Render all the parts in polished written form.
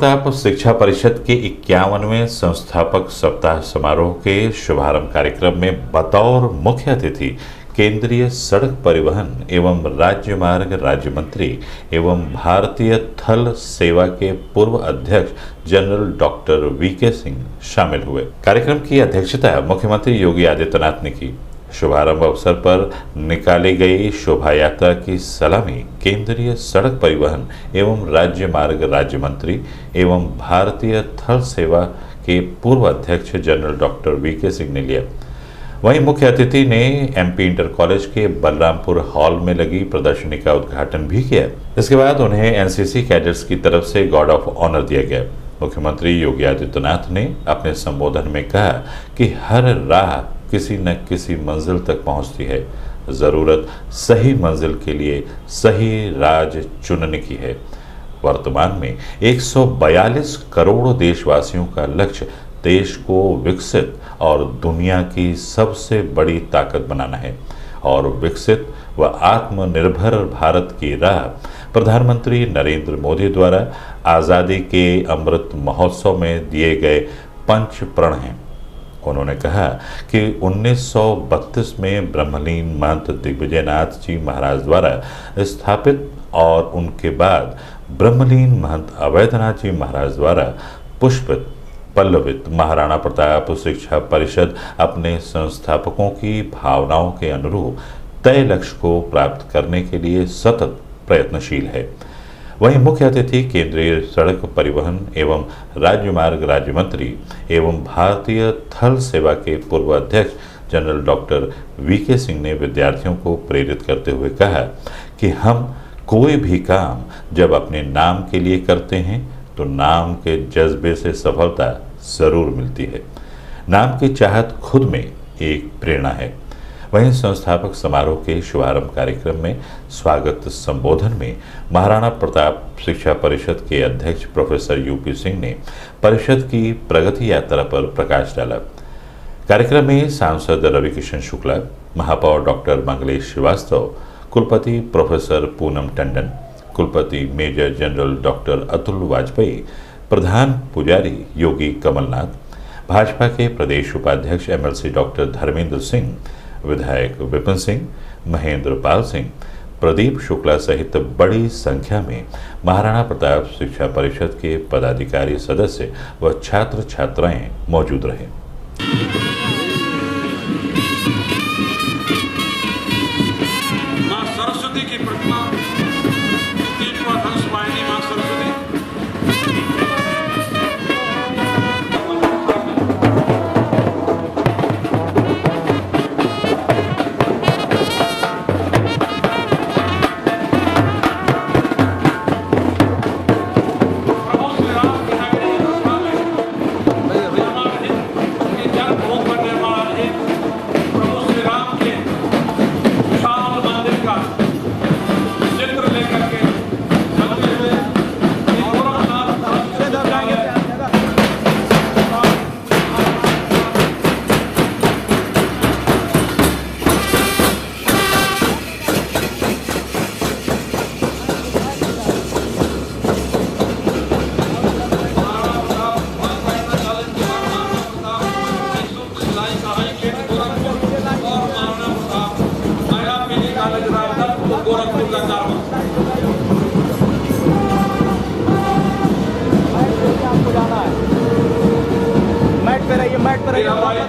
प्रताप शिक्षा परिषद के 51वें संस्थापक सप्ताह समारोह के शुभारंभ कार्यक्रम में बतौर मुख्य अतिथि केंद्रीय सड़क परिवहन एवं राजमार्ग राज्य मंत्री एवं भारतीय थल सेवा के पूर्व अध्यक्ष जनरल डॉक्टर वीके सिंह शामिल हुए। कार्यक्रम की अध्यक्षता मुख्यमंत्री योगी आदित्यनाथ ने की। शुभारंभ अवसर पर निकाली गई शोभा यात्रा की सलामी केंद्रीय सड़क परिवहन एवं राज्य मार्ग राज्य मंत्री एवं भारतीय थल सेवा के पूर्व अध्यक्ष जनरल डॉक्टर वीके सिंह ने लिया। वहीं मुख्य अतिथि ने एमपी इंटर कॉलेज के बलरामपुर हॉल में लगी प्रदर्शनी का उद्घाटन भी किया। इसके बाद उन्हें एनसीसी कैडेट्स की तरफ से गार्ड ऑफ ऑनर दिया गया। मुख्यमंत्री योगी आदित्यनाथ ने अपने संबोधन में कहा कि हर राह किसी न किसी मंजिल तक पहुंचती है। जरूरत सही मंजिल के लिए सही राज चुनने की है। वर्तमान में 142 करोड़ देशवासियों का लक्ष्य देश को विकसित और दुनिया की सबसे बड़ी ताकत बनाना है और विकसित व आत्मनिर्भर भारत की राह प्रधानमंत्री नरेंद्र मोदी द्वारा आज़ादी के अमृत महोत्सव में दिए गए पंच प्रण हैं। उन्होंने कहा कि 1932 में ब्रह्मलीन महंत दिग्विजयनाथ जी महाराज द्वारा स्थापित और उनके बाद ब्रह्मलीन महंत अवैधनाथ जी महाराज द्वारा पुष्पित पल्लवित महाराणा प्रताप शिक्षा परिषद अपने संस्थापकों की भावनाओं के अनुरूप तय लक्ष्य को प्राप्त करने के लिए सतत प्रयत्नशील है। वहीं मुख्य अतिथि केंद्रीय सड़क परिवहन एवं राज्य मार्ग राज्य मंत्री एवं भारतीय थल सेवा के पूर्व अध्यक्ष जनरल डॉक्टर वीके सिंह ने विद्यार्थियों को प्रेरित करते हुए कहा कि हम कोई भी काम जब अपने नाम के लिए करते हैं तो नाम के जज्बे से सफलता जरूर मिलती है। नाम की चाहत खुद में एक प्रेरणा है। वहीं संस्थापक समारोह के शुभारंभ कार्यक्रम में स्वागत संबोधन में महाराणा प्रताप शिक्षा परिषद के अध्यक्ष प्रोफेसर यूपी सिंह ने परिषद की प्रगति यात्रा पर प्रकाश डाला। कार्यक्रम में सांसद रविकिशन शुक्ला, महापौर डॉक्टर मंगलेश श्रीवास्तव, कुलपति प्रोफेसर पूनम टंडन, कुलपति major general doctor Atul Vajpayee, प्रधान पुजारी योगी कमलनाथ, भाजपा के प्रदेश उपाध्यक्ष एमएलसी डॉक्टर धर्मेंद्र सिंह, विधायक विपिन सिंह, महेंद्र पाल सिंह, प्रदीप शुक्ला सहित बड़ी संख्या में महाराणा प्रताप शिक्षा परिषद के पदाधिकारी सदस्य व छात्र छात्राएं मौजूद रहे। मां सरस्वती की प्रतिमा मां सरस्वती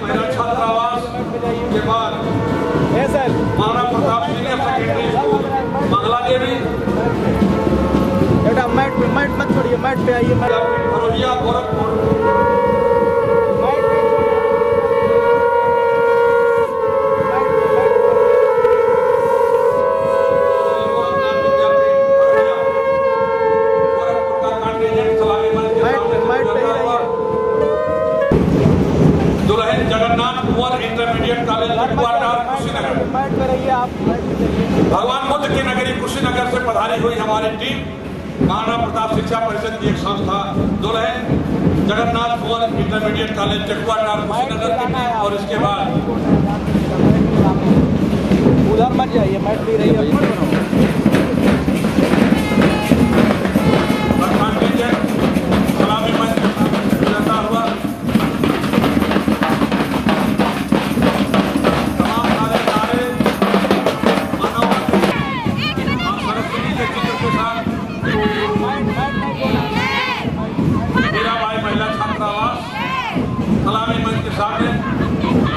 महिला छात्रावास के बाद Maharana Pratap senior secondary school Mangla Devi mat मत छोड़िए, मैट पे आइए। Bharolia Gorakhpur intermediate college Kushinagar. भगवान बुद्ध की नगरी कुशीनगर से पधारी हुई हमारी टीम महाराणा प्रताप शिक्षा परिषद की एक संस्था दुल्हन जगन्नाथ कुंवर इंटरमीडिएट कॉलेज चकुआटार कुशीनगर और इसके बाद उधर मत जाइए, मैट भी रही है।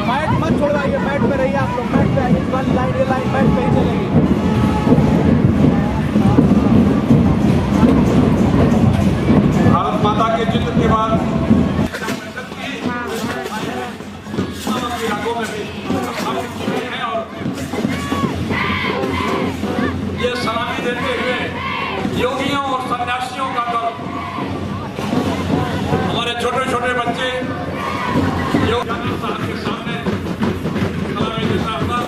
मैट मत छोड़वाइए, मैट पे रहिए आप लोग, मैट पे आइए, इस वाली लाइन ये लाइन मैट पे ही चलेगी। भारत माता के चित्र के बाद इलाकों में भी हैं और ये सलामी देते हुए योगियों और सन्यासियों का दल, हमारे छोटे छोटे बच्चे योग साहब के सामने सलामी देता हुआ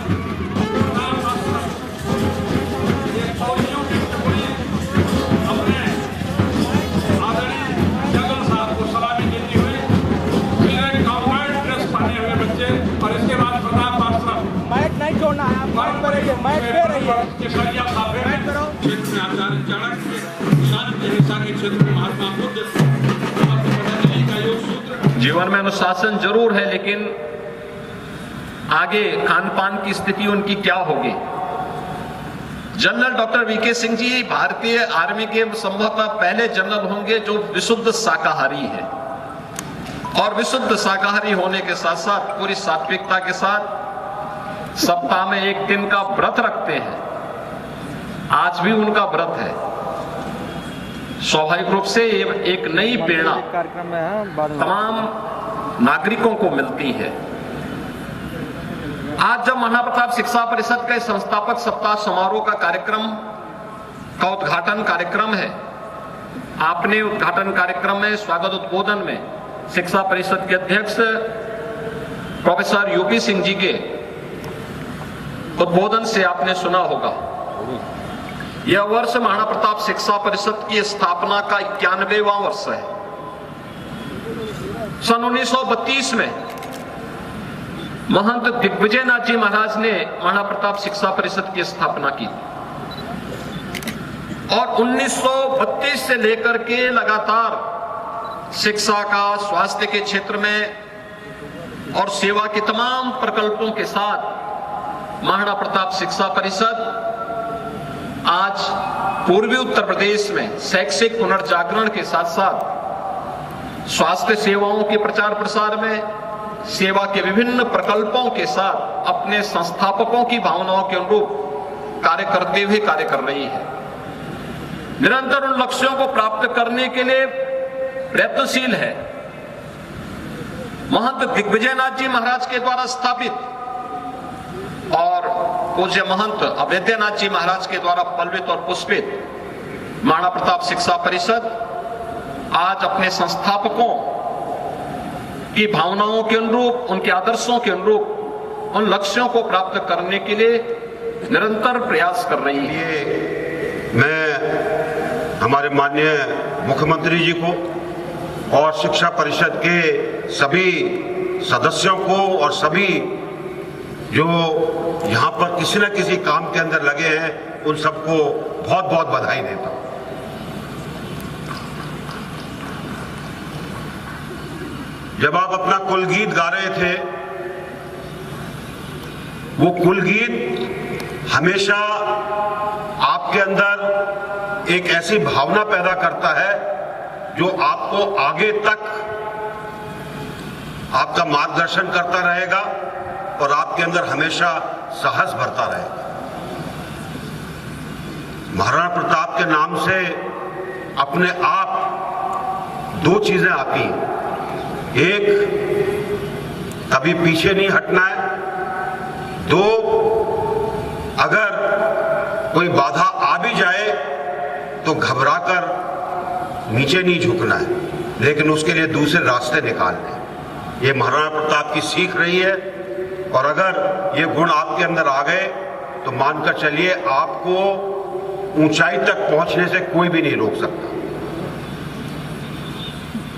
ये फौजियों के टुकड़े अपने आदरणीय जंगल साहब को सलामी देते हुए फिर एक कॉम्बैट ड्रेस पहने हुए बच्चे और इसके बाद प्रताप आश्रम मैट नहीं छोड़ना है, आप मैट पे रहिए, मैट पे रहिए। केसरिया साफे में क्षेत्र में आचार्य चाणक्य शांति हिंसा के क्षेत्र में महात्मा बुद्ध पतंजलि का योग सूत्र। जीवन में अनुशासन जरूर है, लेकिन आगे खान पान की स्थिति उनकी क्या होगी। General doctor VK Singh ji भारतीय आर्मी के संभवतः पहले जनरल होंगे जो विशुद्ध शाकाहारी है, और विशुद्ध शाकाहारी होने के साथ साथ पूरी सात्विकता के साथ सप्ताह में एक दिन का व्रत रखते हैं। आज भी उनका व्रत है। स्वाभाविक रूप से एक नई प्रेरणा कार्यक्रम में है, तमाम नागरिकों को मिलती है। आज जब महाप्रताप शिक्षा परिषद के संस्थापक सप्ताह समारोह का कार्यक्रम का उद्घाटन कार्यक्रम है, आपने उद्घाटन कार्यक्रम में स्वागत उद्बोधन में शिक्षा परिषद के अध्यक्ष प्रोफेसर यूपी सिंह जी के उद्बोधन से आपने सुना होगा। यह वर्ष महाराणा प्रताप शिक्षा परिषद की स्थापना का 91वां वर्ष है। सन 1932 में महंत दिग्विजयनाथ जी महाराज ने महाराणा प्रताप शिक्षा परिषद की स्थापना की और 1932 से लेकर के लगातार शिक्षा का, स्वास्थ्य के क्षेत्र में और सेवा के तमाम प्रकल्पों के साथ महाराणा प्रताप शिक्षा परिषद आज पूर्वी उत्तर प्रदेश में शैक्षिक पुनर्जागरण के साथ साथ स्वास्थ्य सेवाओं के प्रचार प्रसार में, सेवा के विभिन्न प्रकल्पों के साथ अपने संस्थापकों की भावनाओं के अनुरूप कार्य करते हुए कार्य कर रही है। निरंतर उन लक्ष्यों को प्राप्त करने के लिए प्रयत्नशील है। महंत दिग्विजयनाथ जी महाराज के द्वारा स्थापित और पूज्य महंत अवैद्यनाथ जी महाराज के द्वारा पल्वित और पुष्पित महाराणा प्रताप शिक्षा परिषद आज अपने संस्थापकों की भावनाओं के अनुरूप, उनके आदर्शों के अनुरूप उन लक्ष्यों को प्राप्त करने के लिए निरंतर प्रयास कर रही है। मैं हमारे माननीय मुख्यमंत्री जी को और शिक्षा परिषद के सभी सदस्यों को और सभी जो यहाँ पर किसी न किसी काम के अंदर लगे हैं उन सबको बहुत बहुत बधाई देता हूँ। जब आप अपना कुल गीत गा रहे थे, वो कुल गीत हमेशा आपके अंदर एक ऐसी भावना पैदा करता है जो आपको आगे तक आपका मार्गदर्शन करता रहेगा और आपके अंदर हमेशा साहस भरता रहेगा। महाराणा प्रताप के नाम से अपने आप दो चीजें आती हैं। एक, कभी पीछे नहीं हटना है। दो, अगर कोई बाधा आ भी जाए तो घबराकर नीचे नहीं झुकना है, लेकिन उसके लिए दूसरे रास्ते निकालने। ये महाराणा प्रताप की सीख रही है और अगर ये गुण आपके अंदर आ गए तो मानकर चलिए आपको ऊंचाई तक पहुंचने से कोई भी नहीं रोक सकता।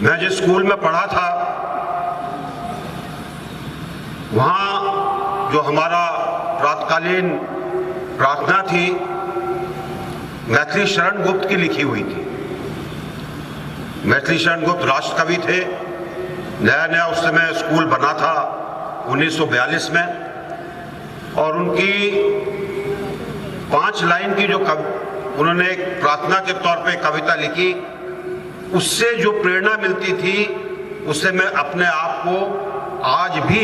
मैं जिस स्कूल में पढ़ा था वहां जो हमारा प्रातकालीन प्रार्थना थी मैथिली शरण गुप्त की लिखी हुई थी। मैथिली शरण गुप्त राष्ट्र कवि थे। नया नया उस समय स्कूल बना था 1942 में, और उनकी 5 लाइन की जो उन्होंने एक प्रार्थना के तौर पे कविता लिखी, उससे जो प्रेरणा मिलती थी उससे मैं अपने आप को आज भी